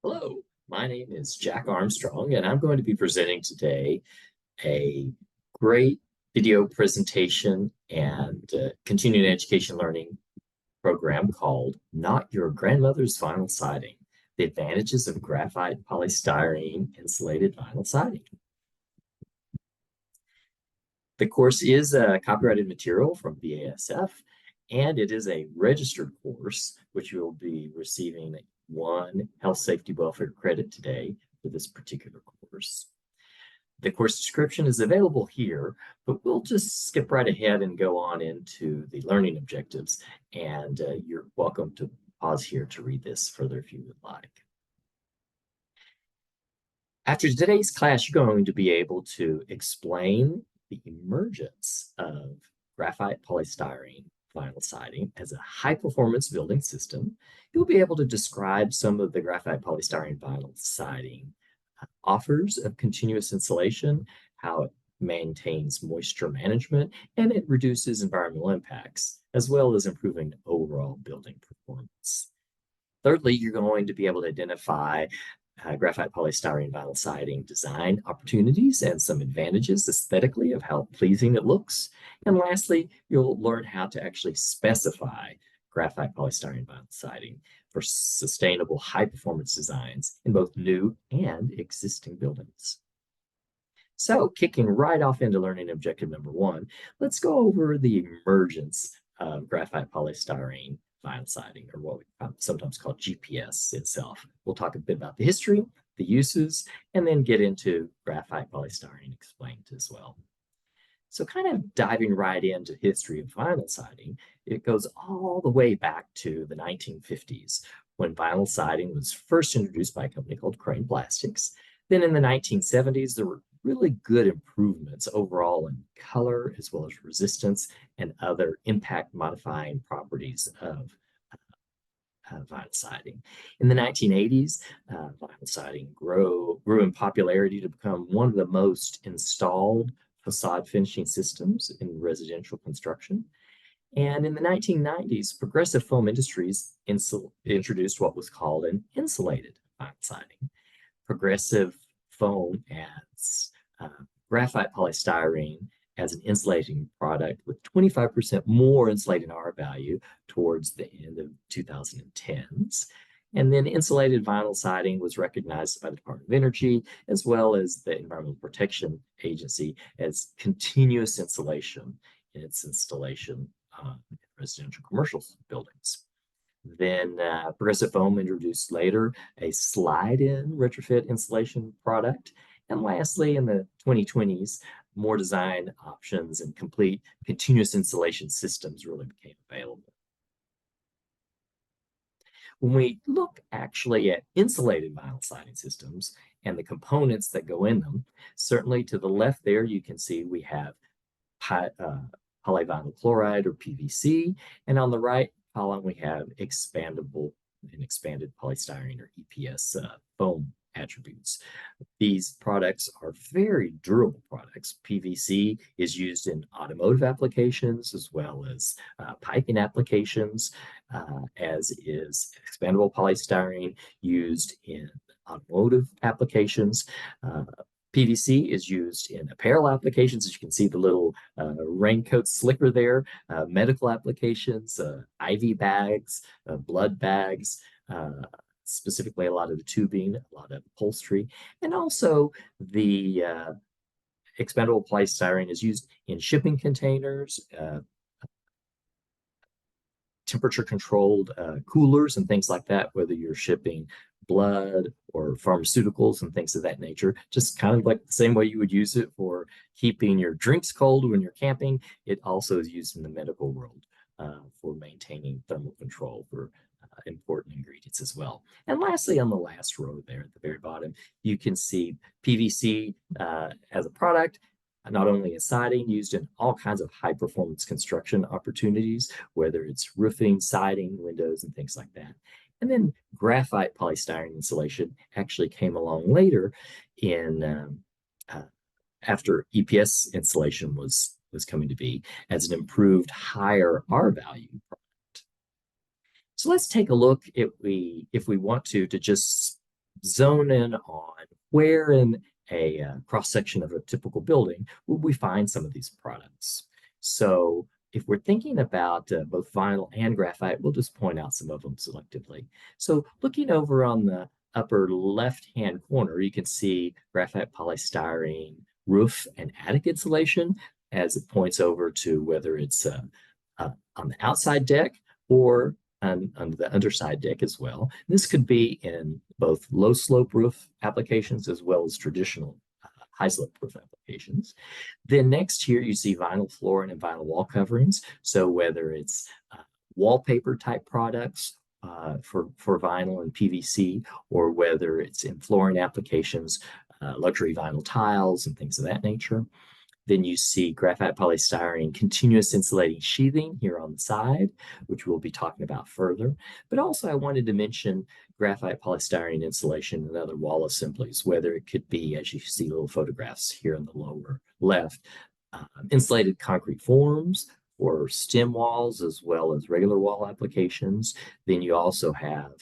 Hello, my name is Jack Armstrong, and I'm going to be presenting today a great video presentation and continuing education learning program called Not Your Grandmother's Vinyl Siding, the Advantages of Graphite Polystyrene Insulated Vinyl Siding. The course is a copyrighted material from BASF, and it is a registered course, which you will be receiving one health safety welfare credit today for this particular course. The course description is available here, but we'll just skip right ahead and go on into the learning objectives. And you're welcome to pause here to read this further if you would like. After today's class, you're going to be able to explain the emergence of graphite polystyrene vinyl siding as a high-performance building system. You'll be able to describe some of the graphite polystyrene vinyl siding offers of continuous insulation, how it maintains moisture management, and it reduces environmental impacts, as well as improving overall building performance. Thirdly, you're going to be able to identify graphite polystyrene vinyl siding design opportunities and some advantages aesthetically of how pleasing it looks. And lastly, you'll learn how to actually specify graphite polystyrene vinyl siding for sustainable high-performance designs in both new and existing buildings. So, kicking right off into learning objective number one, let's go over the emergence of graphite polystyrene vinyl siding, or what we sometimes call GPS itself. We'll talk a bit about the history, the uses, and then get into graphite polystyrene explained as well. So kind of diving right into history of vinyl siding, it goes all the way back to the 1950s when vinyl siding was first introduced by a company called Crane Plastics. Then in the 1970s, there were really good improvements overall in color as well as resistance and other impact modifying properties of vinyl siding. In the 1980s, vinyl siding grew in popularity to become one of the most installed facade finishing systems in residential construction. And in the 1990s, Progressive Foam Industries introduced what was called an insulated vinyl siding. Progressive Foam adds graphite polystyrene as an insulating product with 25% more insulating R value towards the end of 2010s. And then insulated vinyl siding was recognized by the Department of Energy as well as the Environmental Protection Agency as continuous insulation in its installation in residential commercial buildings. Then Progressive Foam introduced later a slide-in retrofit insulation product. And lastly, in the 2020s, more design options and complete continuous insulation systems really became available. When we look actually at insulated vinyl siding systems and the components that go in them, certainly to the left there, you can see we have polyvinyl chloride or PVC, and on the right column, we have expandable and expanded polystyrene or EPS foam attributes. These products are very durable products. PVC is used in automotive applications as well as piping applications, as is expandable polystyrene used in automotive applications. PVC is used in apparel applications, as you can see the little raincoat slicker there, medical applications, IV bags, blood bags, specifically a lot of the tubing, a lot of upholstery, and also the expandable polystyrene is used in shipping containers, temperature-controlled coolers and things like that, whether you're shipping blood or pharmaceuticals and things of that nature, just kind of like the same way you would use it for keeping your drinks cold when you're camping. It also is used in the medical world for maintaining thermal control for important ingredients as well. And lastly, on the last row there at the very bottom, you can see PVC as a product, not only as siding used in all kinds of high performance construction opportunities, whether it's roofing, siding, windows, and things like that. And then graphite polystyrene insulation actually came along later in after EPS insulation was coming to be as an improved higher R value product. So let's take a look if we want to just zone in on where in a cross-section of a typical building would we find some of these products. So if we're thinking about both vinyl and graphite, we'll just point out some of them selectively. So looking over on the upper left-hand corner, you can see graphite polystyrene roof and attic insulation as it points over to whether it's on the outside deck or on the underside deck as well. This could be in both low slope roof applications as well as traditional high slope roof applications. Then next here you see vinyl flooring and vinyl wall coverings. So whether it's wallpaper type products for vinyl and PVC, or whether it's in flooring applications, luxury vinyl tiles and things of that nature. Then you see graphite polystyrene continuous insulating sheathing here on the side, which we'll be talking about further. But also I wanted to mention graphite polystyrene insulation and other wall assemblies, whether it could be, as you see little photographs here in the lower left, insulated concrete forms or stem walls as well as regular wall applications. Then you also have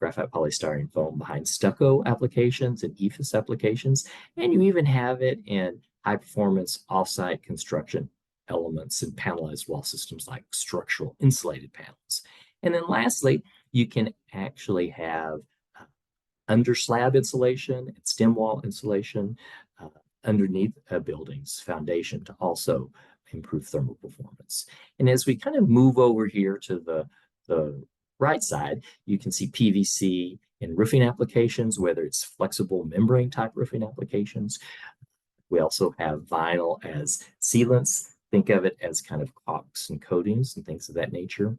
graphite polystyrene foam behind stucco applications and EIFS applications, and you even have it in high performance offsite construction elements and panelized wall systems like structural insulated panels. And then lastly, you can actually have under slab insulation and stem wall insulation underneath a building's foundation to also improve thermal performance. And as we kind of move over here to the right side, you can see PVC in roofing applications, whether it's flexible membrane type roofing applications. We also have vinyl as sealants. Think of it as kind of caulks and coatings and things of that nature.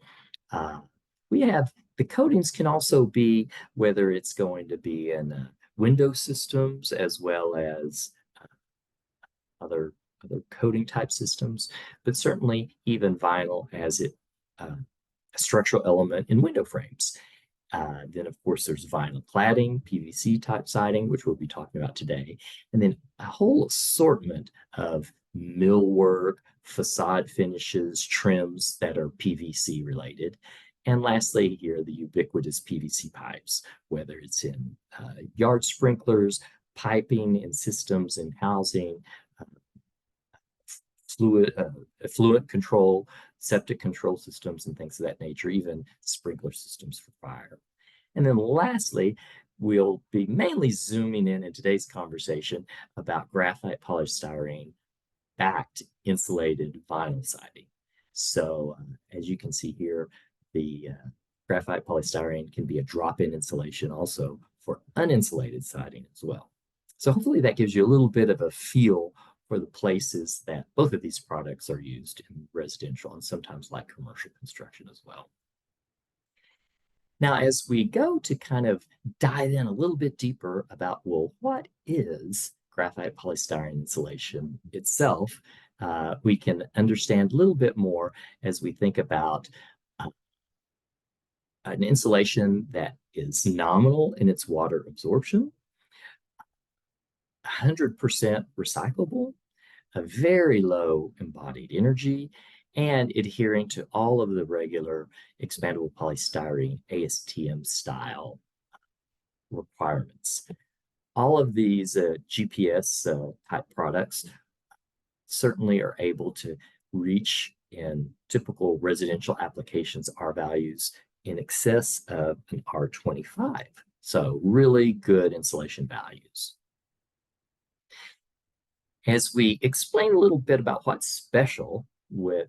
We have the coatings can also be whether it's going to be in window systems as well as other coating type systems, but certainly even vinyl as a structural element in window frames. Then, of course, there's vinyl cladding, PVC type siding, which we'll be talking about today. And then a whole assortment of millwork, facade finishes, trims that are PVC related. And lastly, here, the ubiquitous PVC pipes, whether it's in yard sprinklers, piping in systems and housing, fluid control, septic control systems, and things of that nature, even sprinkler systems for fire. And then lastly, we'll be mainly zooming in today's conversation about graphite polystyrene backed insulated vinyl siding. So as you can see here, the graphite polystyrene can be a drop-in insulation also for uninsulated siding as well. So hopefully that gives you a little bit of a feel for the places that both of these products are used in residential and sometimes like commercial construction as well. Now, as we go to kind of dive in a little bit deeper about, well, what is graphite polystyrene insulation itself, we can understand a little bit more as we think about an insulation that is nominal in its water absorption, 100% recyclable, a very low embodied energy, and adhering to all of the regular expandable polystyrene ASTM style requirements. All of these GPS type products certainly are able to reach in typical residential applications R values in excess of an R25. So really good insulation values. As we explain a little bit about what's special with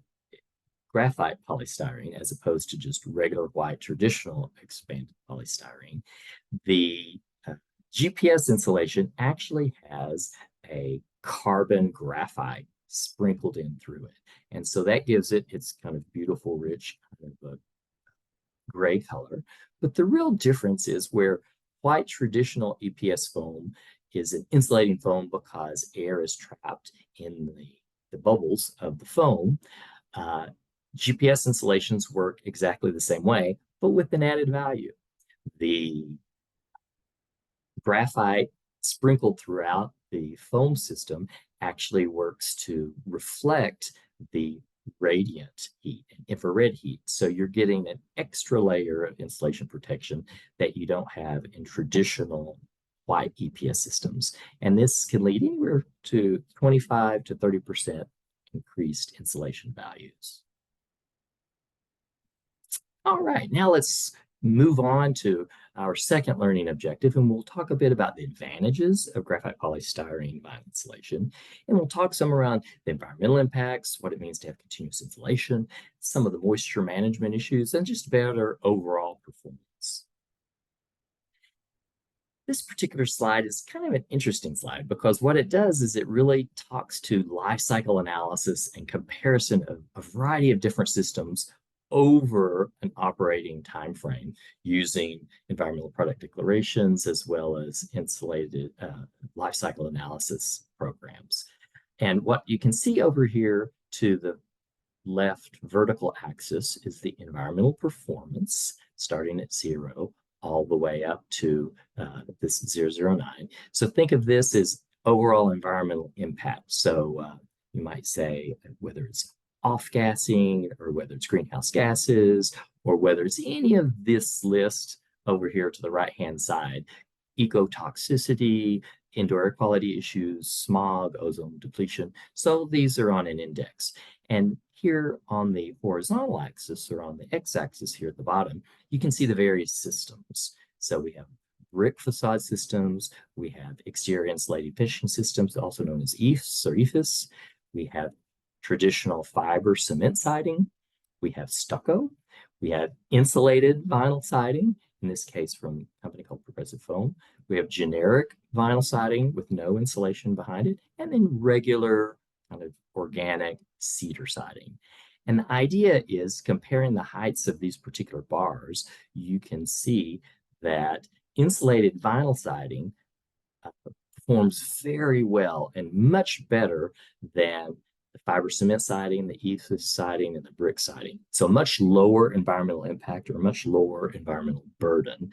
graphite polystyrene as opposed to just regular white traditional expanded polystyrene, the GPS insulation actually has a carbon graphite sprinkled in through it. And so that gives it its kind of beautiful, rich kind of a gray color. But the real difference is where white traditional EPS foam is an insulating foam because air is trapped in the bubbles of the foam. GPS insulations work exactly the same way, but with an added value. The graphite sprinkled throughout the foam system actually works to reflect the radiant heat and infrared heat. So you're getting an extra layer of insulation protection that you don't have in traditional white EPS systems. And this can lead anywhere to 25 to 30% increased insulation values. All right, now let's move on to our second learning objective, and we'll talk a bit about the advantages of graphite polystyrene vinyl insulation, and we'll talk some around the environmental impacts, what it means to have continuous insulation, some of the moisture management issues, and just better overall performance. This particular slide is kind of an interesting slide because what it does is it really talks to life cycle analysis and comparison of a variety of different systems over an operating time frame using environmental product declarations as well as insulated life cycle analysis programs. And what you can see over here to the left vertical axis is the environmental performance starting at 0 all the way up to this 009. So think of this as overall environmental impact. So you might say whether it's off-gassing or whether it's greenhouse gases or whether it's any of this list over here to the right-hand side, ecotoxicity, indoor air quality issues, smog, ozone depletion. So these are on an index. And here on the horizontal axis or on the x-axis here at the bottom, you can see the various systems. So we have brick facade systems, we have exterior insulated finishing systems, also known as EIFS or EIFS. We have traditional fiber cement siding, we have stucco, we have insulated vinyl siding, in this case from a company called Progressive Foam. We have generic vinyl siding with no insulation behind it, and then regular kind of organic cedar siding. And the idea is comparing the heights of these particular bars, you can see that insulated vinyl siding performs very well and much better than the fiber cement siding, the EIFS siding, and the brick siding. So much lower environmental impact or much lower environmental burden.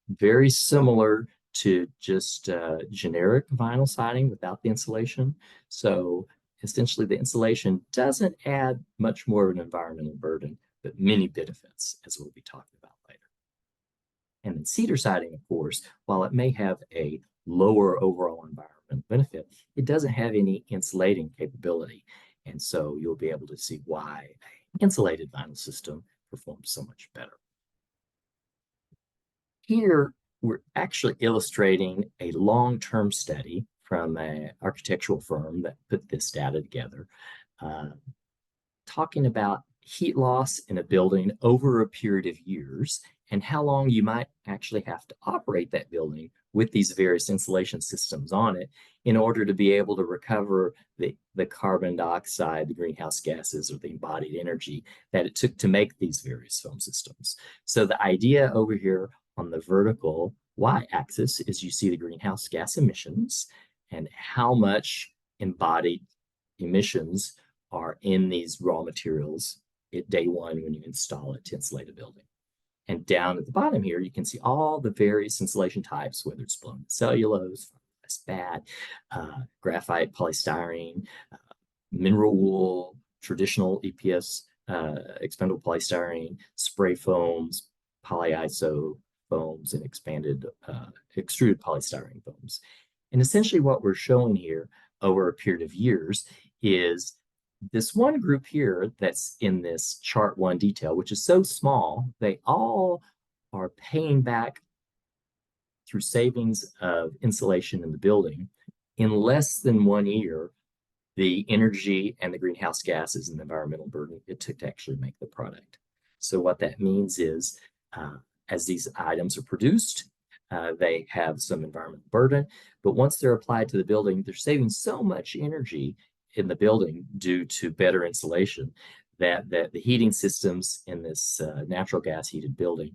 Very similar to just generic vinyl siding without the insulation. So essentially the insulation doesn't add much more of an environmental burden, but many benefits, as we'll be talking about later. And then cedar siding, of course, while it may have a lower overall environmental benefit, it doesn't have any insulating capability. And so you'll be able to see why an insulated vinyl system performs so much better. Here, we're actually illustrating a long-term study from an architectural firm that put this data together, talking about heat loss in a building over a period of years and how long you might actually have to operate that building with these various insulation systems on it in order to be able to recover the carbon dioxide, the greenhouse gases, or the embodied energy that it took to make these various foam systems. So the idea over here on the vertical y-axis is you see the greenhouse gas emissions and how much embodied emissions are in these raw materials at day one when you install it to insulate a building. And down at the bottom here, you can see all the various insulation types, whether it's blown cellulose, spat, graphite polystyrene, mineral wool, traditional EPS, expandable polystyrene, spray foams, polyiso foams, and expanded extruded polystyrene foams. And essentially what we're showing here over a period of years is this one group here that's in this chart 1 detail, which is so small, they all are paying back through savings of insulation in the building in less than 1 year the energy and the greenhouse gases and the environmental burden it took to actually make the product. So what that means is as these items are produced, they have some environmental burden, but once they're applied to the building, they're saving so much energy in the building due to better insulation that the heating systems in this natural gas heated building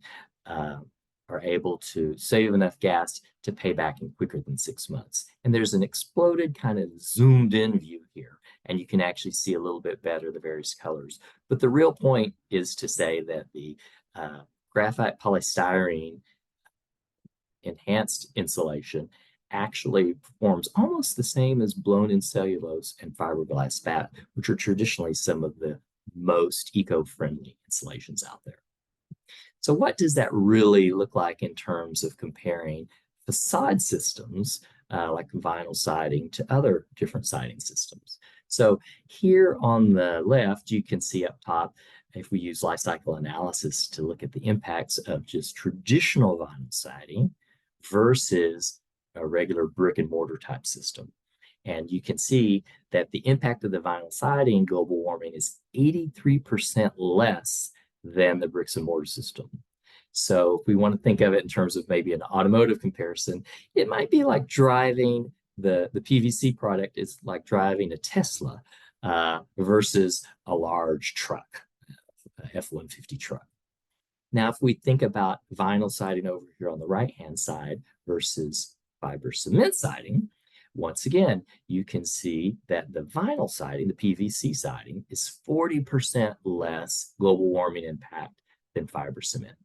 are able to save enough gas to pay back in quicker than 6 months. And there's an exploded kind of zoomed in view here, and you can actually see a little bit better the various colors. But the real point is to say that the graphite polystyrene enhanced insulation actually performs almost the same as blown in cellulose and fiberglass spat, which are traditionally some of the most eco-friendly insulations out there. So what does that really look like in terms of comparing facade systems like vinyl siding to other different siding systems? So here on the left, you can see up top, if we use life cycle analysis to look at the impacts of just traditional vinyl siding versus a regular brick and mortar type system. And you can see that the impact of the vinyl siding global warming is 83% less than the bricks and mortar system. So if we want to think of it in terms of maybe an automotive comparison, it might be like driving the PVC product is like driving a Tesla versus a large truck, a F-150 truck. Now, if we think about vinyl siding over here on the right-hand side versus fiber cement siding, once again, you can see that the vinyl siding, the PVC siding, is 40% less global warming impact than fiber cement.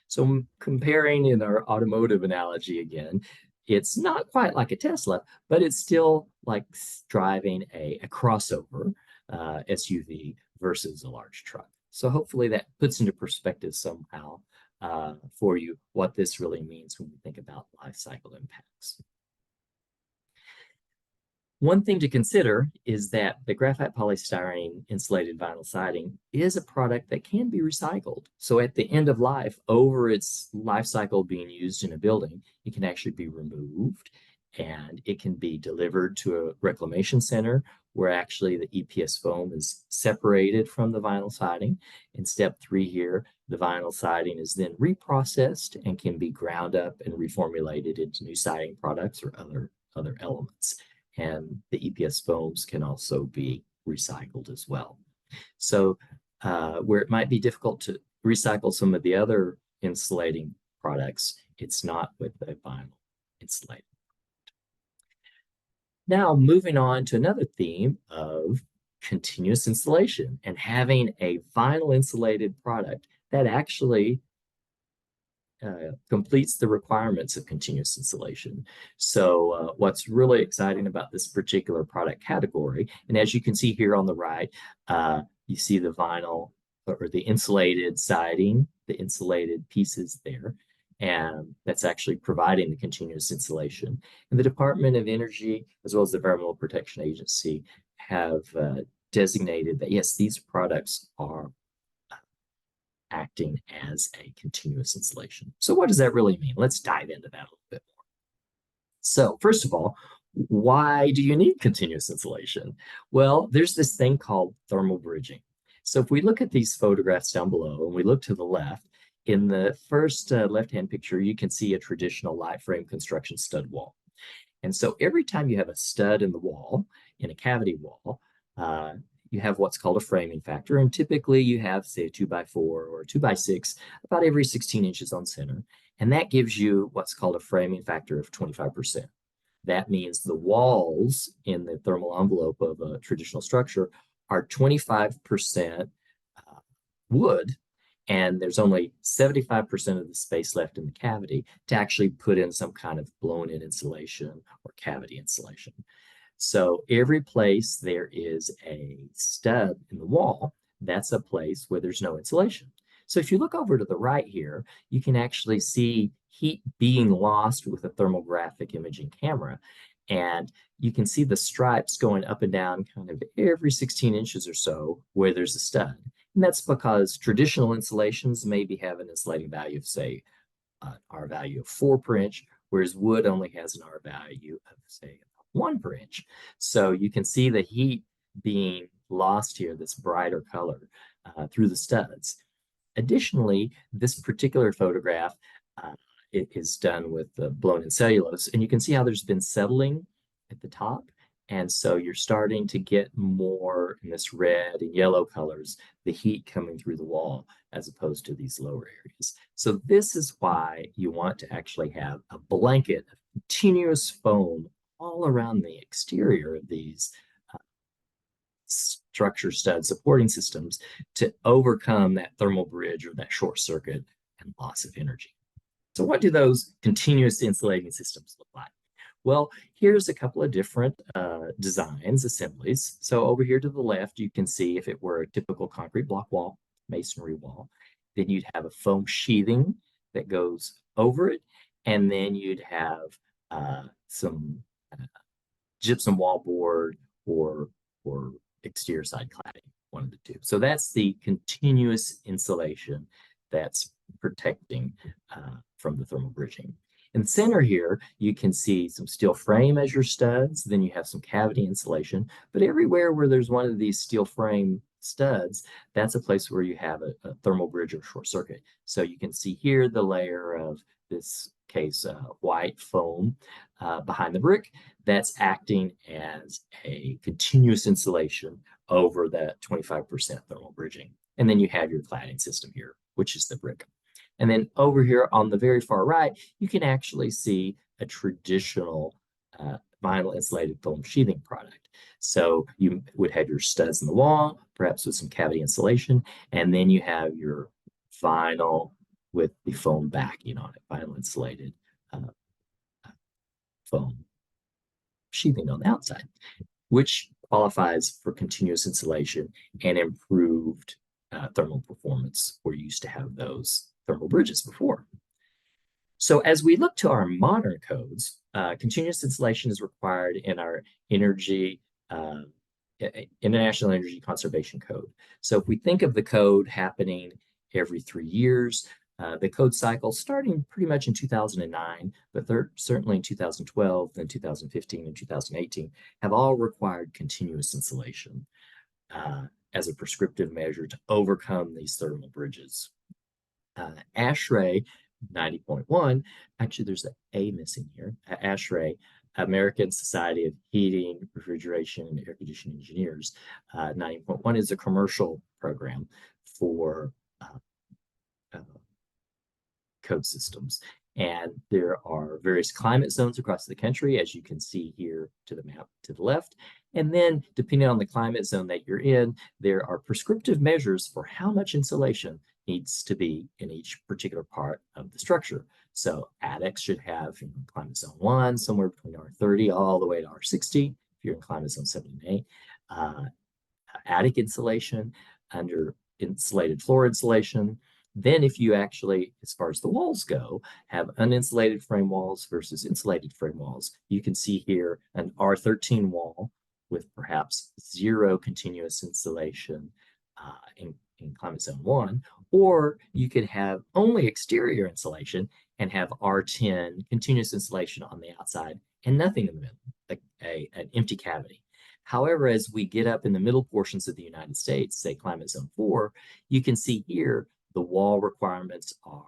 So comparing in our automotive analogy again, it's not quite like a Tesla, but it's still like driving a crossover SUV versus a large truck. So hopefully that puts into perspective somehow for you what this really means when we think about life cycle impacts. One thing to consider is that the graphite polystyrene insulated vinyl siding is a product that can be recycled. So at the end of life, over its life cycle being used in a building, it can actually be removed and it can be delivered to a reclamation center where actually the EPS foam is separated from the vinyl siding. In step 3 here, the vinyl siding is then reprocessed and can be ground up and reformulated into new siding products or other elements. And the EPS foams can also be recycled as well. So where it might be difficult to recycle some of the other insulating products, it's not with a vinyl insulating. Now, moving on to another theme of continuous insulation and having a vinyl insulated product that actually completes the requirements of continuous insulation. So what's really exciting about this particular product category, and as you can see here on the right, you see the vinyl or the insulated siding, the insulated pieces there, and that's actually providing the continuous insulation. And the Department of Energy, as well as the Environmental Protection Agency, have designated that, yes, these products are acting as a continuous insulation. So what does that really mean? Let's dive into that a little bit more. So first of all, why do you need continuous insulation? Well, there's this thing called thermal bridging. So if we look at these photographs down below and we look to the left, in the first left-hand picture, you can see a traditional light frame construction stud wall. And so every time you have a stud in the wall, in a cavity wall, you have what's called a framing factor. And typically you have, say, a 2x4 or a 2x6, about every 16 inches on center. And that gives you what's called a framing factor of 25%. That means the walls in the thermal envelope of a traditional structure are 25% wood, and there's only 75% of the space left in the cavity to actually put in some kind of blown-in insulation or cavity insulation. So every place there is a stud in the wall, that's a place where there's no insulation. So if you look over to the right here, you can actually see heat being lost with a thermographic imaging camera. And you can see the stripes going up and down kind of every 16 inches or so where there's a stud. And that's because traditional insulations maybe have an insulating value of, say, R value of 4 per inch, whereas wood only has an R value of, say, 1 per inch. So you can see the heat being lost here, this brighter color, through the studs. Additionally, this particular photograph it is done with the blown-in cellulose, and you can see how there's been settling at the top. And so you're starting to get more in this red and yellow colors, the heat coming through the wall as opposed to these lower areas. So this is why you want to actually have a blanket of continuous foam all around the exterior of these structure stud supporting systems to overcome that thermal bridge or that short circuit and loss of energy. So what do those continuous insulating systems look like? Well, here's a couple of different designs, assemblies. So over here to the left, you can see if it were a typical concrete block wall, masonry wall, then you'd have a foam sheathing that goes over it, and then you'd have some gypsum wallboard or or exterior side cladding, one of the two. So that's the continuous insulation that's protecting from the thermal bridging. In the center here, you can see some steel frame as your studs. Then you have some cavity insulation. But everywhere where there's one of these steel frame studs, that's a place where you have a thermal bridge or short circuit. So you can see here the layer of this case white foam behind the brick that's acting as a continuous insulation over that 25% thermal bridging. And then you have your cladding system here, which is the brick. And then over here on the very far right, you can actually see a traditional vinyl insulated foam sheathing product. So you would have your studs in the wall, perhaps with some cavity insulation, and then you have your vinyl with the foam backing on it, vinyl insulated uh, foam sheathing on the outside, which qualifies for continuous insulation and improved thermal performance. We're used to have those thermal bridges before. So as we look to our modern codes, continuous insulation is required in our energy, International Energy Conservation Code. So if we think of the code happening every 3 years, the code cycle starting pretty much in 2009, but certainly in 2012, then 2015 and 2018 have all required continuous insulation as a prescriptive measure to overcome these thermal bridges. ASHRAE 90.1, actually there's an A missing here, ASHRAE, American Society of Heating, Refrigeration, and Air Conditioning Engineers, 90.1 is a commercial program for code systems. And there are various climate zones across the country, as you can see here to the map to the left. And then, depending on the climate zone that you're in, there are prescriptive measures for how much insulation needs to be in each particular part of the structure. So attics should have climate zone 1, somewhere between R30 all the way to R60, if you're in climate zone 7 and 8. Attic insulation under insulated floor insulation. Then if you actually, as far as the walls go, have uninsulated frame walls versus insulated frame walls, you can see here an R13 wall with perhaps 0 continuous insulation in climate zone 1, or you could have only exterior insulation and have R10 continuous insulation on the outside and nothing in the middle, like an empty cavity. However, as we get up in the middle portions of the United States, say climate zone 4, you can see here the wall requirements are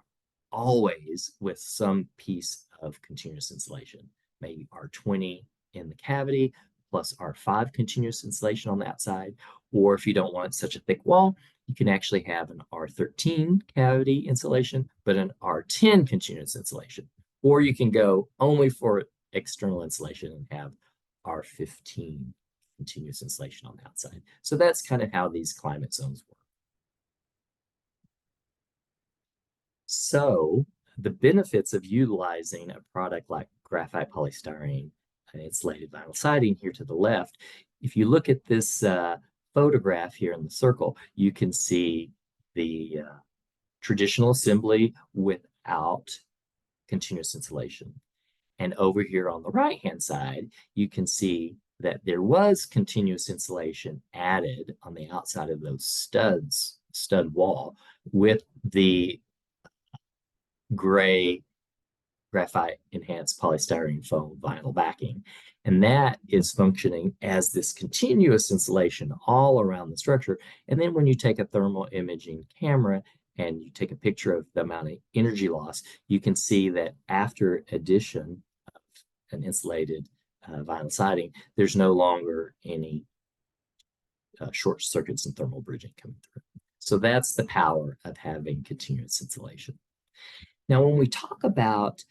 always with some piece of continuous insulation, maybe R20 in the cavity plus R5 continuous insulation on the outside. Or if you don't want such a thick wall, you can actually have an R13 cavity insulation, but an R10 continuous insulation. Or you can go only for external insulation and have R15 continuous insulation on the outside. So that's kind of how these climate zones work. So the benefits of utilizing a product like graphite polystyrene and insulated vinyl siding here to the left, if you look at this photograph here in the circle, you can see the traditional assembly without continuous insulation. And over here on the right-hand side, you can see that there was continuous insulation added on the outside of those stud wall with the gray graphite enhanced polystyrene foam vinyl backing. And that is functioning as this continuous insulation all around the structure. And then when you take a thermal imaging camera and you take a picture of the amount of energy loss, you can see that after addition of an insulated vinyl siding, there's no longer any short circuits and thermal bridging coming through. So that's the power of having continuous insulation. Now, when we talk about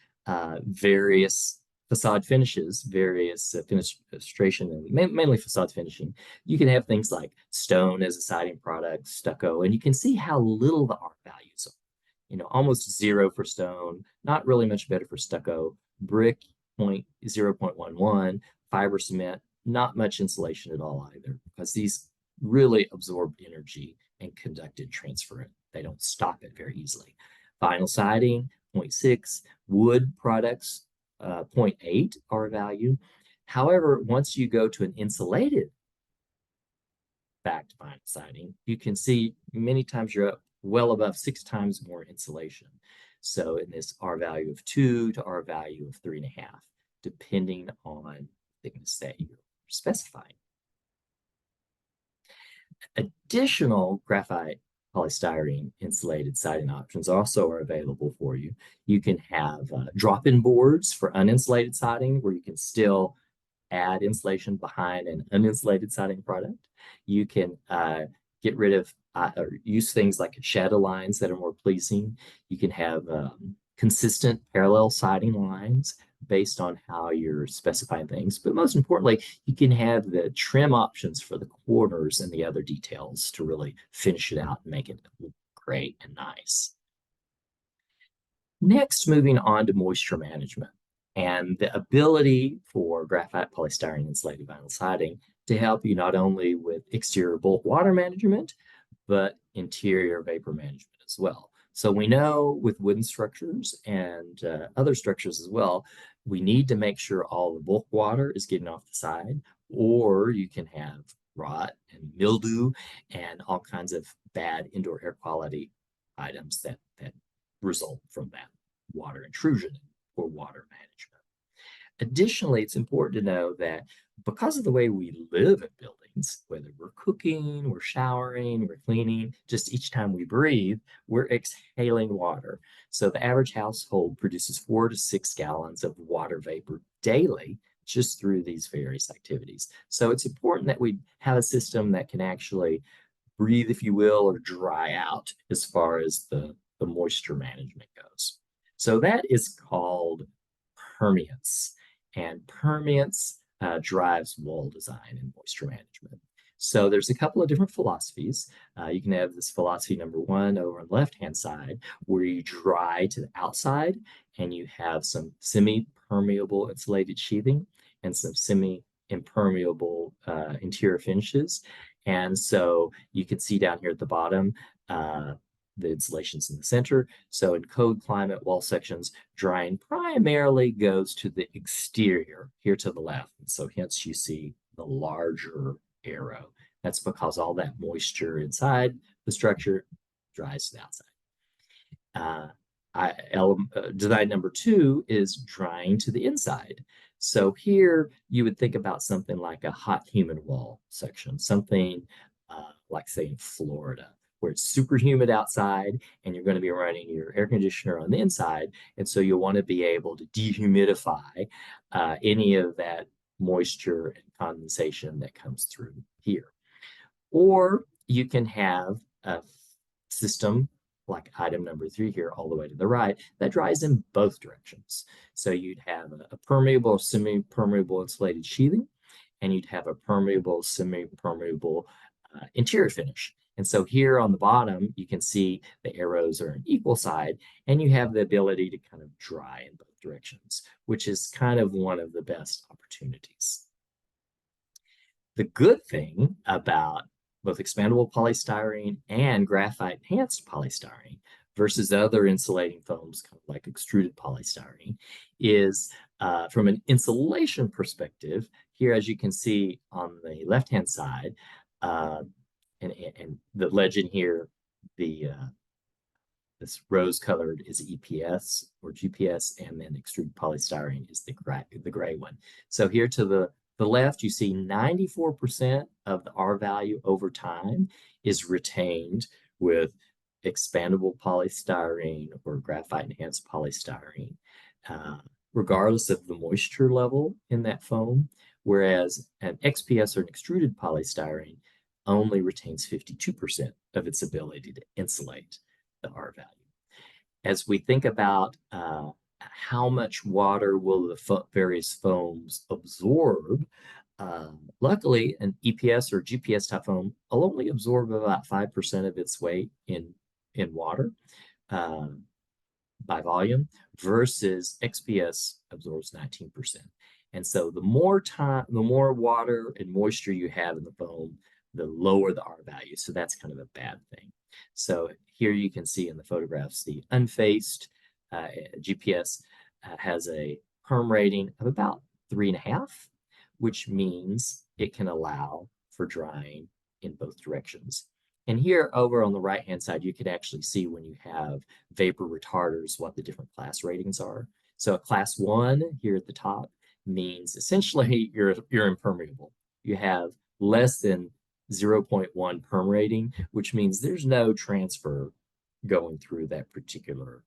various facade finishes, various fenestration, and mainly facade finishing, you can have things like stone as a siding product, stucco, and you can see how little the R values are. Almost 0 for stone, not really much better for stucco. Brick 0.11. Fiber cement, not much insulation at all either, because these really absorb energy and conduct and transfer it. They don't stop it very easily. Vinyl siding, 0.6. Wood products, 0.8 R value. However, once you go to an insulated backed vinyl siding, you can see many times you're up well above 6 times more insulation. So in this R value of 2 to R value of 3.5, depending on thickness that you're specifying. Additional graphite polystyrene insulated siding options also are available for you. You can have drop-in boards for uninsulated siding where you can still add insulation behind an uninsulated siding product. You can get rid of or use things like shadow lines that are more pleasing. You can have consistent parallel siding lines based on how you're specifying things. But most importantly, you can have the trim options for the corners and the other details to really finish it out and make it look great and nice. Next, moving on to moisture management and the ability for graphite polystyrene insulated vinyl siding to help you not only with exterior bulk water management, but interior vapor management as well. So we know with wooden structures and other structures as well, we need to make sure all the bulk water is getting off the side, or you can have rot and mildew and all kinds of bad indoor air quality items that result from that water intrusion or water management. Additionally, it's important to know that because of the way we live in buildings, whether we're cooking, we're showering, we're cleaning, just each time we breathe, we're exhaling water. So the average household produces 4 to 6 gallons of water vapor daily just through these various activities. So it's important that we have a system that can actually breathe, if you will, or dry out as far as the moisture management goes. So that is called permeance, and permeance drives wall design and moisture management. So there's a couple of different philosophies. You can have this philosophy number one over on the left-hand side, where you dry to the outside and you have some semi-permeable insulated sheathing and some semi-impermeable interior finishes. And so you can see down here at the bottom, the insulation's in the center. So in cold climate wall sections, drying primarily goes to the exterior here to the left. And so hence you see the larger arrow. That's because all that moisture inside the structure dries to the outside. Design number two is drying to the inside. So here you would think about something like a hot humid wall section, something like say in Florida, where it's super humid outside and you're going to be running your air conditioner on the inside. And so you'll want to be able to dehumidify any of that moisture and condensation that comes through here. Or you can have a system like item number 3 here, all the way to the right, that dries in both directions. So you'd have a permeable, semi-permeable insulated sheathing, and you'd have a permeable, semi-permeable interior finish. And so here on the bottom, you can see the arrows are an equal side, and you have the ability to kind of dry in both directions, which is kind of one of the best opportunities. The good thing about both expandable polystyrene and graphite enhanced polystyrene versus other insulating foams, kind of like extruded polystyrene, is from an insulation perspective, here, as you can see on the left-hand side, and the legend here, this rose-colored is EPS or GPS, and then extruded polystyrene is the gray one. So here to the left, you see 94% of the R value over time is retained with expandable polystyrene or graphite enhanced polystyrene, regardless of the moisture level in that foam, whereas an XPS or an extruded polystyrene only retains 52% of its ability to insulate the R value. As we think about how much water will the various foams absorb, luckily an EPS or GPS type foam will only absorb about 5% of its weight in water. by volume versus XPS absorbs 19%. And so the more water and moisture you have in the foam, the lower the R value. So that's kind of a bad thing. So here you can see in the photographs, the unfaced GPS has a perm rating of about 3.5, which means it can allow for drying in both directions. And here over on the right-hand side, you can actually see when you have vapor retarders, what the different class ratings are. So a class 1 here at the top means essentially you're impermeable. You have less than 0.1 perm rating, which means there's no transfer going through that particular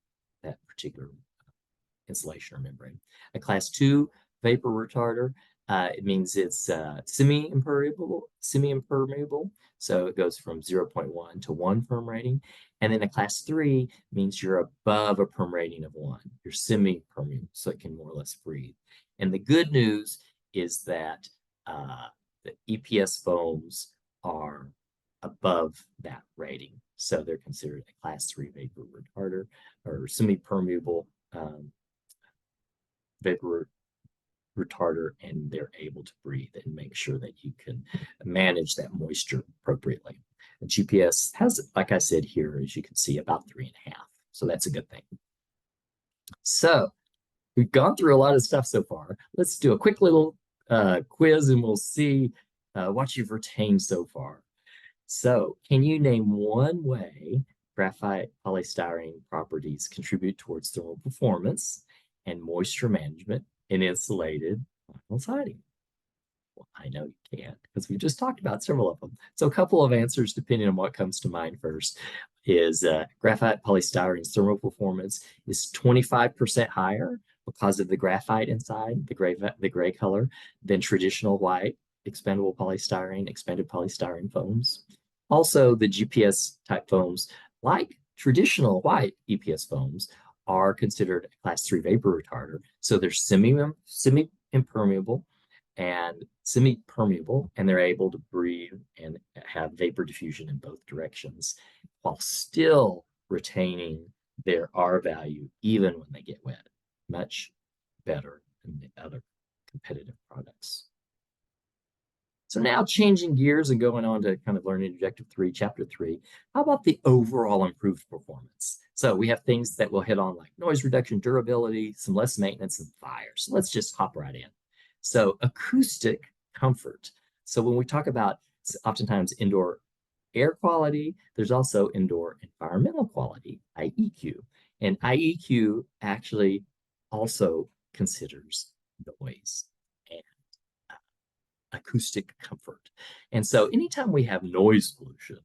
insulation or membrane. A class 2 vapor retarder, it means it's semi-impermeable. So it goes from 0.1 to 1 perm rating. And then a class 3 means you're above a perm rating of 1. You're semi-permeable, so it can more or less breathe. And the good news is that the EPS foams are above that rating. So they're considered a class 3 vapor retarder or semi-permeable vapor retarder, and they're able to breathe and make sure that you can manage that moisture appropriately. The GPS has, like I said here, as you can see, about 3.5. So that's a good thing. So we've gone through a lot of stuff so far. Let's do a quick little quiz and we'll see what you've retained so far. So can you name one way graphite polystyrene properties contribute towards thermal performance and moisture management in insulated vinyl siding? Well, I know you can't because we just talked about several of them. So a couple of answers, depending on what comes to mind first, is graphite polystyrene's thermal performance is 25% higher because of the graphite inside, the gray color, than traditional white expanded polystyrene foams. Also, the GPS type foams, like traditional white EPS foams, are considered a class 3 vapor retarder. So they're semi-impermeable and semi-permeable, and they're able to breathe and have vapor diffusion in both directions while still retaining their R value even when they get wet. Much better than the other competitive products. So now changing gears and going on to kind of learning objective 3, chapter 3, how about the overall improved performance? So we have things that we'll hit on like noise reduction, durability, some less maintenance, and fire. So let's just hop right in. So acoustic comfort. So when we talk about oftentimes indoor air quality, there's also indoor environmental quality, IEQ. And IEQ actually also considers noise and acoustic comfort. And so anytime we have noise pollution,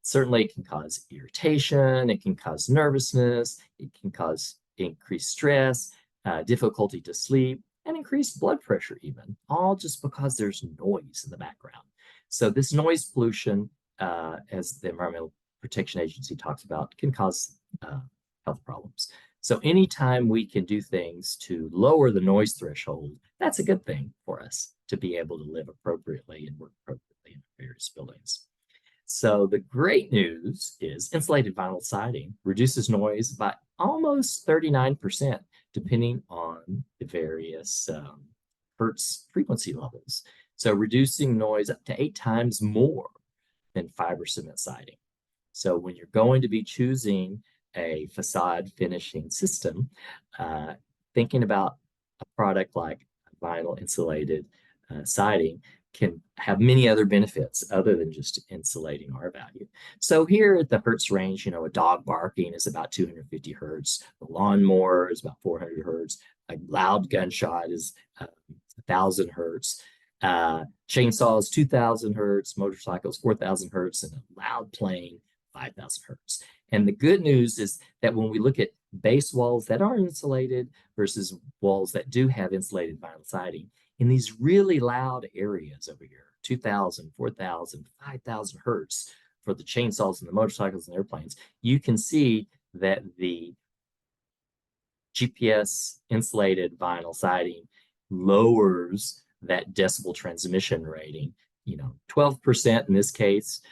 certainly it can cause irritation, it can cause nervousness, it can cause increased stress, difficulty to sleep, and increased blood pressure even, all just because there's noise in the background. So this noise pollution, as the Environmental Protection Agency talks about, can cause health problems. So anytime we can do things to lower the noise threshold, that's a good thing for us to be able to live appropriately and work appropriately in various buildings. So the great news is insulated vinyl siding reduces noise by almost 39%, depending on the various hertz frequency levels. So reducing noise up to 8 times more than fiber cement siding. So when you're going to be choosing a facade finishing system, thinking about a product like vinyl insulated siding can have many other benefits other than just insulating R value. So here at the hertz range, you know, a dog barking is about 250 hertz. The lawnmower is about 400 hertz. A loud gunshot is 1,000 hertz. Chainsaws, 2,000 hertz. Motorcycles, 4,000 hertz. And a loud plane, 5,000 hertz. And the good news is that when we look at base walls that aren't insulated versus walls that do have insulated vinyl siding, in these really loud areas over here, 2,000, 4,000, 5,000 hertz for the chainsaws and the motorcycles and airplanes, you can see that the GPS insulated vinyl siding lowers that decibel transmission rating, 12% in this case,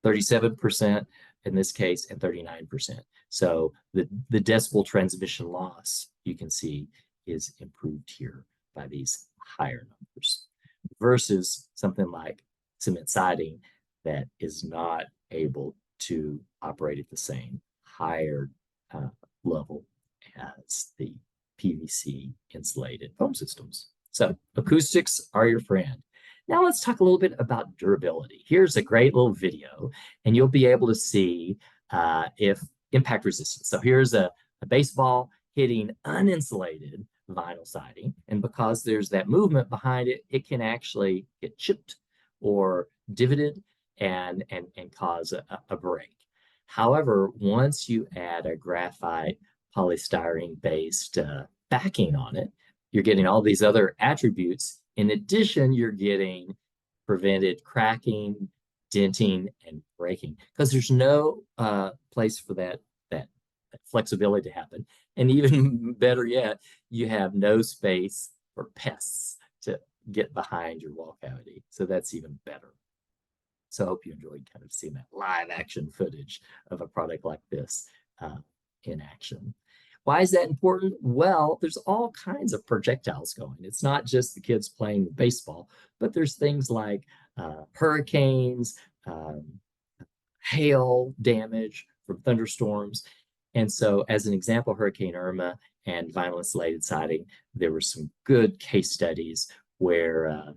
37% in this case, and 39%. So the decibel transmission loss, you can see, is improved here by these higher numbers versus something like cement siding that is not able to operate at the same higher uh, level as the PVC insulated foam systems. So acoustics are your friend. Now let's talk a little bit about durability. Here's a great little video, and you'll be able to see if impact resistance. So here's a baseball hitting uninsulated vinyl siding, and because there's that movement behind it, it can actually get chipped or divoted and cause a break. However, once you add a graphite polystyrene based backing on it, you're getting all these other attributes. In addition, you're getting prevented cracking, denting, and breaking because there's no place for that flexibility to happen. And even better yet, you have no space for pests to get behind your wall cavity. So that's even better. So I hope you enjoyed kind of seeing that live action footage of a product like this in action. Why is that important? Well, there's all kinds of projectiles going. It's not just the kids playing baseball, but there's things like hurricanes, hail damage from thunderstorms. And so, as an example, Hurricane Irma and vinyl insulated siding, there were some good case studies where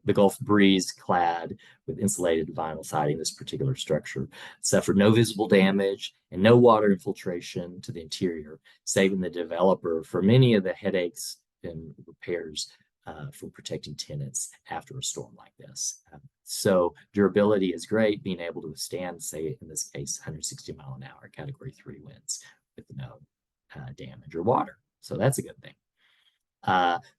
the Gulf Breeze clad with insulated vinyl siding, this particular structure, suffered no visible damage and no water infiltration to the interior, saving the developer for many of the headaches and repairs for protecting tenants after a storm like this. So durability is great, being able to withstand, say, in this case, 160-mile-an-hour Category 3 winds with no damage or water. So that's a good thing.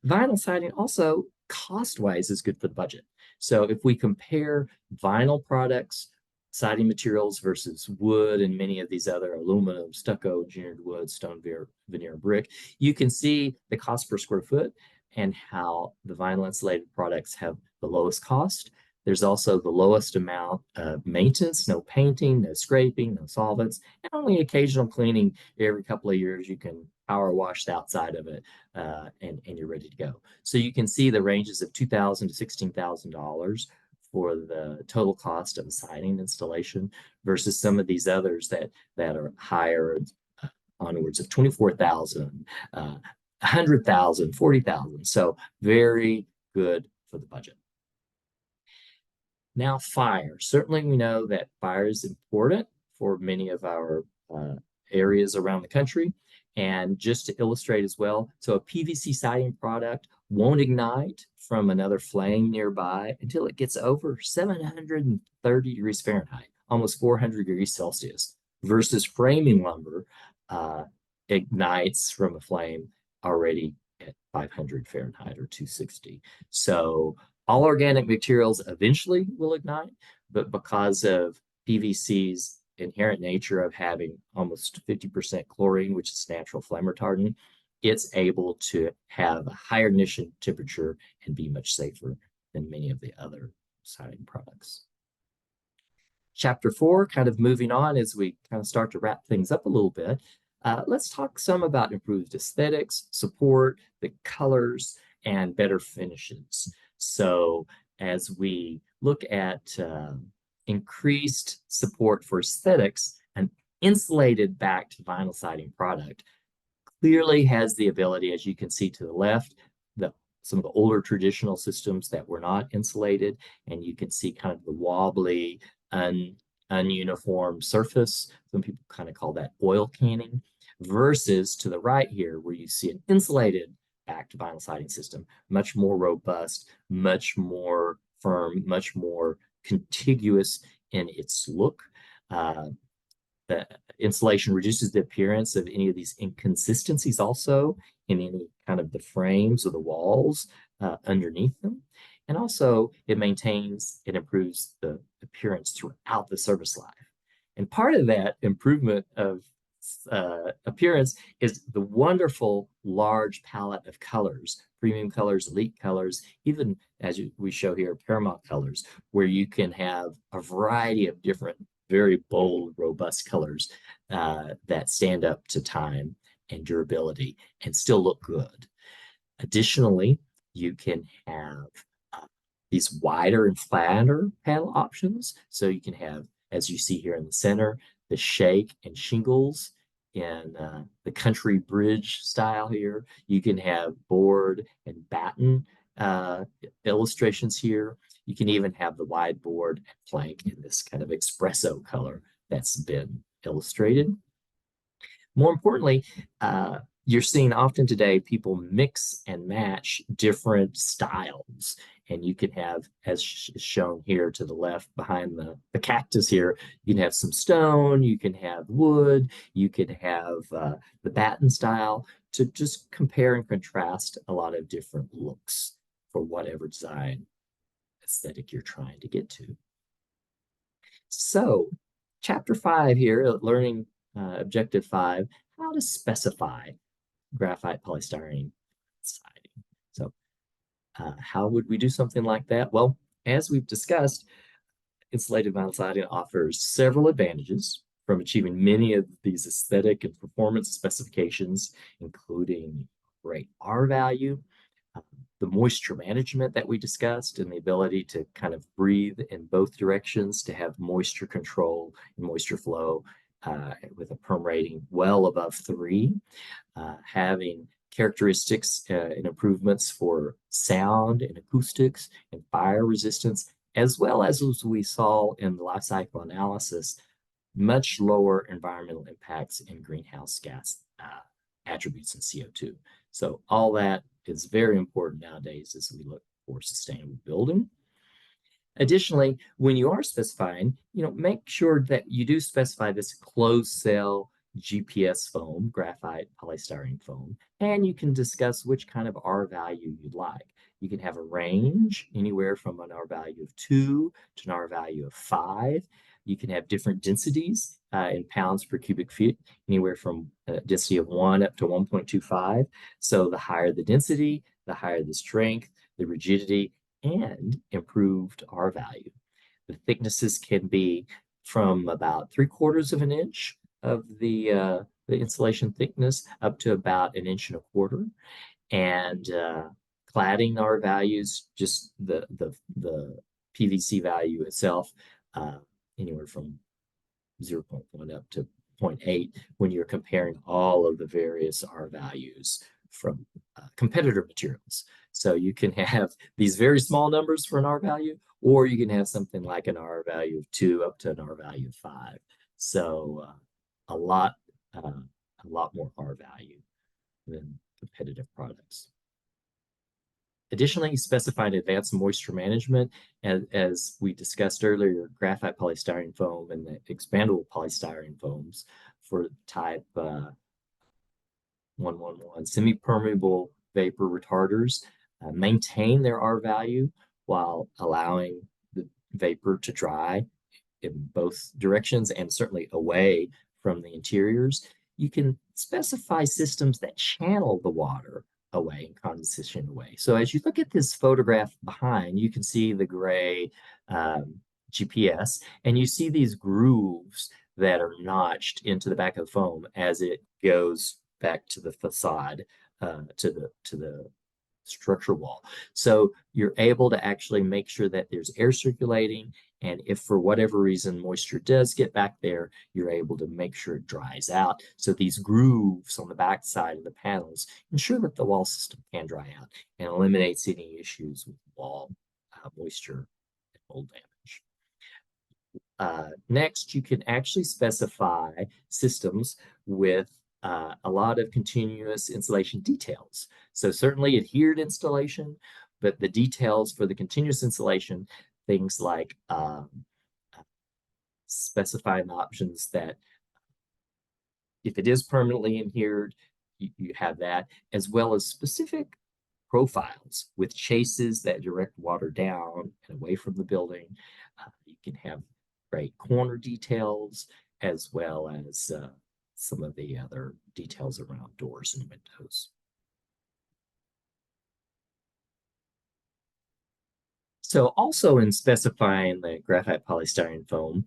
Vinyl siding also cost-wise is good for the budget. So if we compare vinyl products, siding materials versus wood and many of these other aluminum, stucco, engineered wood, stone veneer, brick, you can see the cost per square foot and how the vinyl insulated products have the lowest cost. There's also the lowest amount of maintenance, no painting, no scraping, no solvents, and only occasional cleaning every couple of years. You can power wash the outside of it and you're ready to go. So you can see the ranges of $2,000 to $16,000 for the total cost of a siding installation versus some of these others that are higher, onwards of 24,000, 100,000, 40,000. So very good for the budget. Now, fire. Certainly, we know that fire is important for many of our areas around the country. And just to illustrate as well, so a PVC siding product won't ignite from another flame nearby until it gets over 730 degrees Fahrenheit, almost 400 degrees Celsius, versus framing lumber ignites from a flame already at 500 Fahrenheit or 260. So all organic materials eventually will ignite, but because of PVC's inherent nature of having almost 50% chlorine, which is natural flame retardant, it's able to have a higher ignition temperature and be much safer than many of the other siding products. Chapter 4, kind of moving on as we kind of start to wrap things up a little bit. Let's talk some about improved aesthetics, support, the colors, and better finishes. So as we look at increased support for aesthetics, an insulated backed vinyl siding product clearly has the ability, as you can see to the left, some of the older traditional systems that were not insulated, and you can see kind of the wobbly, ununiform surface. Some people kind of call that oil canning, versus to the right here, where you see an insulated backed vinyl siding system, much more robust, much more firm, much more contiguous in its look. The insulation reduces the appearance of any of these inconsistencies also in any kind of the frames or the walls underneath them. And also it improves the appearance throughout the service life. And part of that improvement of appearance is the wonderful large palette of colors, premium colors, elite colors, even as we show here, Paramount colors, where you can have a variety of different very bold, robust colors that stand up to time and durability and still look good. Additionally, you can have uh, these wider and flatter panel options. So you can have, as you see here in the center, the shake and shingles in the country bridge style here. You can have board and batten uh, illustrations here. You can even have the wide board and plank in this kind of espresso color that's been illustrated. More importantly, you're seeing often today people mix and match different styles. And you can have, as shown here to the left behind the cactus here, you can have some stone, you can have wood, you can have the batten style to just compare and contrast a lot of different looks for whatever design aesthetic you're trying to get to. So, chapter 5 here, learning objective 5, how to specify graphite polystyrene siding. So, how would we do something like that? Well, as we've discussed, insulated vinyl siding offers several advantages from achieving many of these aesthetic and performance specifications, including great R value, the moisture management that we discussed, and the ability to kind of breathe in both directions to have moisture control and moisture flow with a perm rating well above 3, having characteristics and improvements for sound and acoustics and fire resistance, as well as we saw in the life cycle analysis, much lower environmental impacts in greenhouse gas attributes in CO2. So all that is very important nowadays as we look for sustainable building. Additionally, when you are specifying, make sure that you do specify this closed cell GPS foam, graphite polystyrene foam, and you can discuss which kind of R value you'd like. You can have a range anywhere from an R value of 2 to an R value of 5. You can have different densities in pounds per cubic feet, anywhere from a density of 1 up to 1.25. So the higher the density, the higher the strength, the rigidity, and improved R value. The thicknesses can be from about 3/4 of an inch of the insulation thickness up to about 1.25 inches. And cladding R values, just the PVC value itself, anywhere from 0.1 up to 0.8 when you're comparing all of the various R values from competitor materials. So you can have these very small numbers for an R value, or you can have something like an R value of 2 up to an R value of 5. So a lot more R value than competitive products. Additionally, specifying advanced moisture management, as we discussed earlier, graphite polystyrene foam and the expandable polystyrene foams for type 111 semi-permeable vapor retarders maintain their R value while allowing the vapor to dry in both directions and certainly away from the interiors. You can specify systems that channel the water away and condensation away. So as you look at this photograph behind, you can see the gray GPS, and you see these grooves that are notched into the back of the foam as it goes back to the facade, to the structure wall. So you're able to actually make sure that there's air circulating, and if for whatever reason moisture does get back there, you're able to make sure it dries out. So these grooves on the back side of the panels ensure that the wall system can dry out and eliminates any issues with wall moisture and mold damage. Next, you can actually specify systems with a lot of continuous insulation details. So certainly adhered installation, but the details for the continuous insulation, things like specifying options that if it is permanently adhered, you have that, as well as specific profiles with chases that direct water down and away from the building. You can have great corner details as well as some of the other details around doors and windows. So also in specifying the graphite polystyrene foam,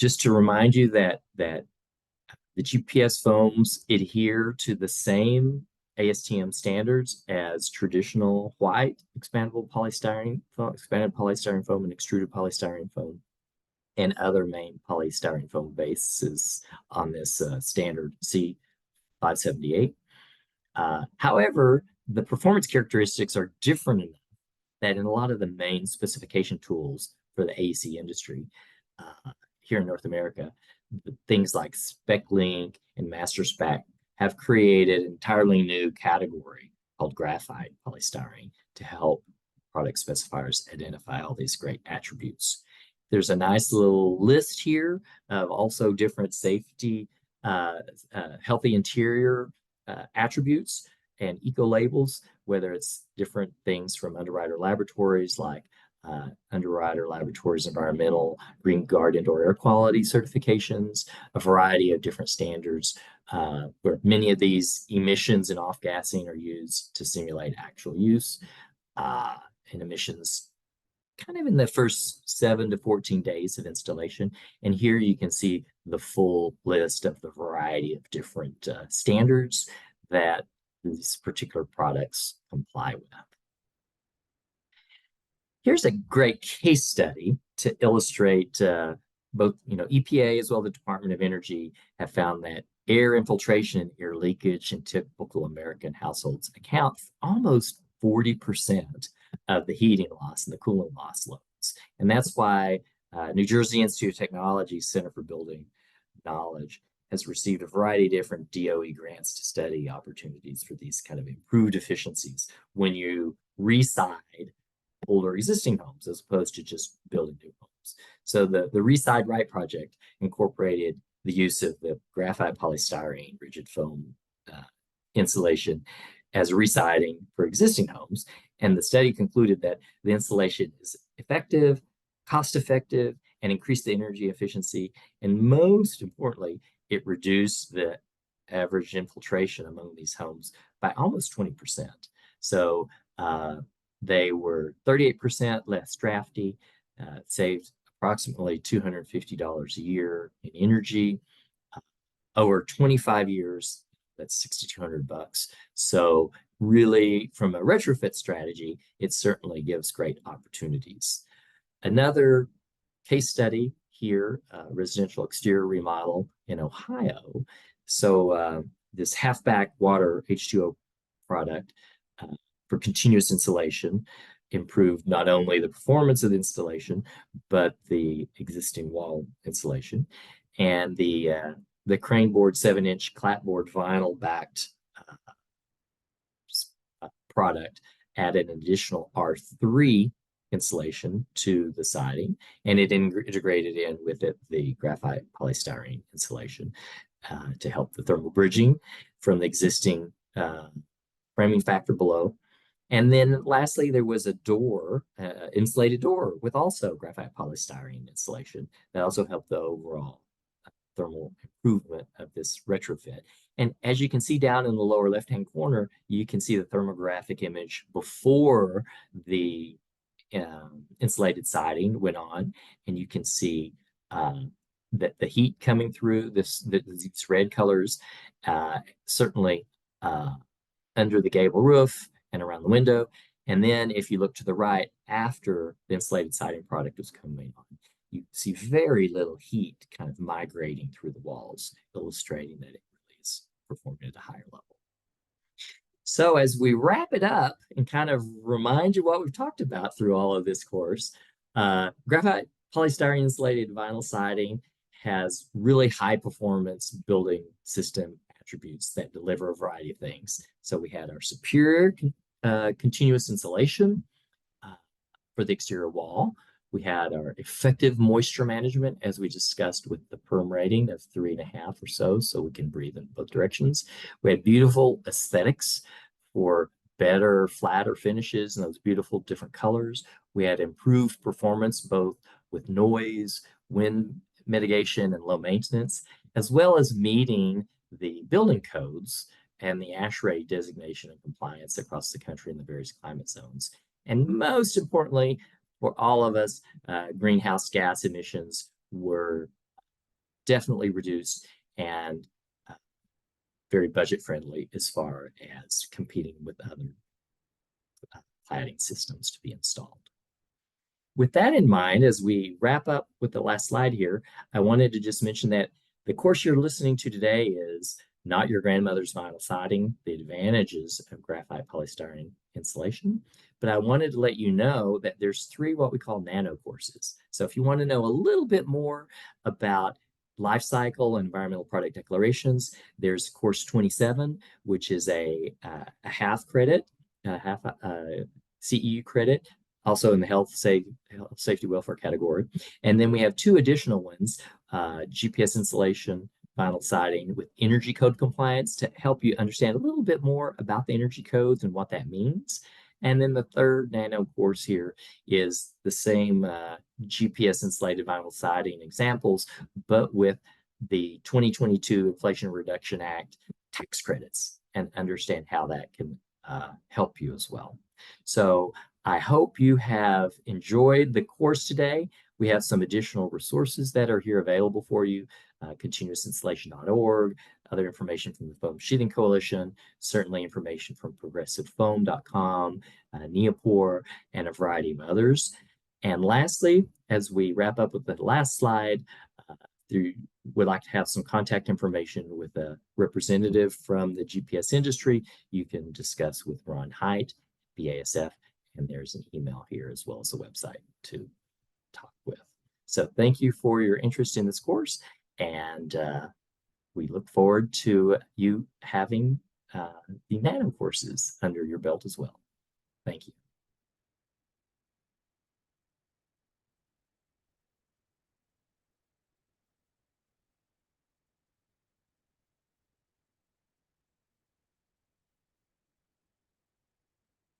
Just to remind you that the GPS foams adhere to the same ASTM standards as traditional white expandable polystyrene foam, expanded polystyrene foam, and extruded polystyrene foam, and other main polystyrene foam bases on this standard C578. However, the performance characteristics are different enough that in a lot of the main specification tools for the AEC industry here in North America, things like SpecLink and MasterSpec have created an entirely new category called graphite polystyrene to help product specifiers identify all these great attributes. There's a nice little list here of also different safety, healthy interior attributes and eco labels, whether it's different things from Underwriter Laboratories like Underwriter Laboratories Environmental, Green Guard Indoor Air Quality certifications, a variety of different standards where many of these emissions and off-gassing are used to simulate actual use and emissions kind of in the first 7 to 14 days of installation. And here you can see the full list of the variety of different standards that these particular products comply with. Here's a great case study to illustrate both, EPA as well as the Department of Energy have found that air infiltration and air leakage in typical American households account for almost 40% of the heating loss and the cooling loss loads. And that's why New Jersey Institute of Technology Center for Building Knowledge has received a variety of different DOE grants to study opportunities for these kind of improved efficiencies when you reside older existing homes as opposed to just building new homes. So the Reside Right project incorporated the use of the graphite polystyrene rigid foam insulation as residing for existing homes. And the study concluded that the insulation is effective, cost-effective, and increased the energy efficiency. And most importantly, it reduced the average infiltration among these homes by almost 20%. So they were 38% less drafty, saved approximately $250 a year in energy. Over 25 years, that's $6,200. So really, from a retrofit strategy, it certainly gives great opportunities. Another case study here, residential exterior remodel in Ohio. So this half-back water H2O product for continuous insulation improved not only the performance of the installation, but the existing wall insulation. And the crane board 7-inch clapboard vinyl backed product added an additional R3 insulation to the siding, and it integrated in with it the graphite polystyrene insulation to help the thermal bridging from the existing framing factor below. And then lastly, there was a door, insulated door with also graphite polystyrene insulation that also helped the overall thermal improvement of this retrofit. And as you can see down in the lower left-hand corner, you can see the thermographic image before the insulated siding went on, and you can see that the heat coming through these red colors, certainly under the gable roof and around the window. And then if you look to the right, after the insulated siding product was coming on, you see very little heat kind of migrating through the walls, illustrating that it really is performing at a higher level. So as we wrap it up and kind of remind you what we've talked about through all of this course, graphite polystyrene insulated vinyl siding has really high performance building system attributes that deliver a variety of things. So we had our superior continuous insulation for the exterior wall. We had our effective moisture management, as we discussed, with the perm rating of 3.5 or so we can breathe in both directions. We had beautiful aesthetics for better, flatter finishes and those beautiful different colors. We had improved performance both with noise, wind mitigation, and low maintenance, as well as meeting the building codes and the ASHRAE designation and compliance across the country in the various climate zones. And most importantly, for all of us, greenhouse gas emissions were definitely reduced and very budget friendly as far as competing with other cladding systems to be installed. With that in mind, as we wrap up with the last slide here, I wanted to just mention that the course you're listening to today is Not Your Grandmother's Vinyl Siding, the Advantages of Graphite Polystyrene Insulation. But I wanted to let you know that there's 3 what we call nano courses. So if you want to know a little bit more about life cycle and environmental product declarations, there's course 27, which is a half credit, half CEU credit, also in the health safety welfare category. And then we have 2 additional ones, GPS insulation, vinyl siding with energy code compliance to help you understand a little bit more about the energy codes and what that means. And then the 3rd nano course here is the same GPS insulated vinyl siding examples, but with the 2022 Inflation Reduction Act tax credits and understand how that can help you as well. So I hope you have enjoyed the course today. We have some additional resources that are here available for you, continuousinsulation.org, other information from the Foam Sheathing Coalition, certainly information from progressivefoam.com, Neopor, and a variety of others. And lastly, as we wrap up with the last slide, would like to have some contact information with a representative from the GPS industry. You can discuss with Ron Height, BASF, and there's an email here as well as a website to talk with. So thank you for your interest in this course, and we look forward to you having the nano courses under your belt as well. Thank you.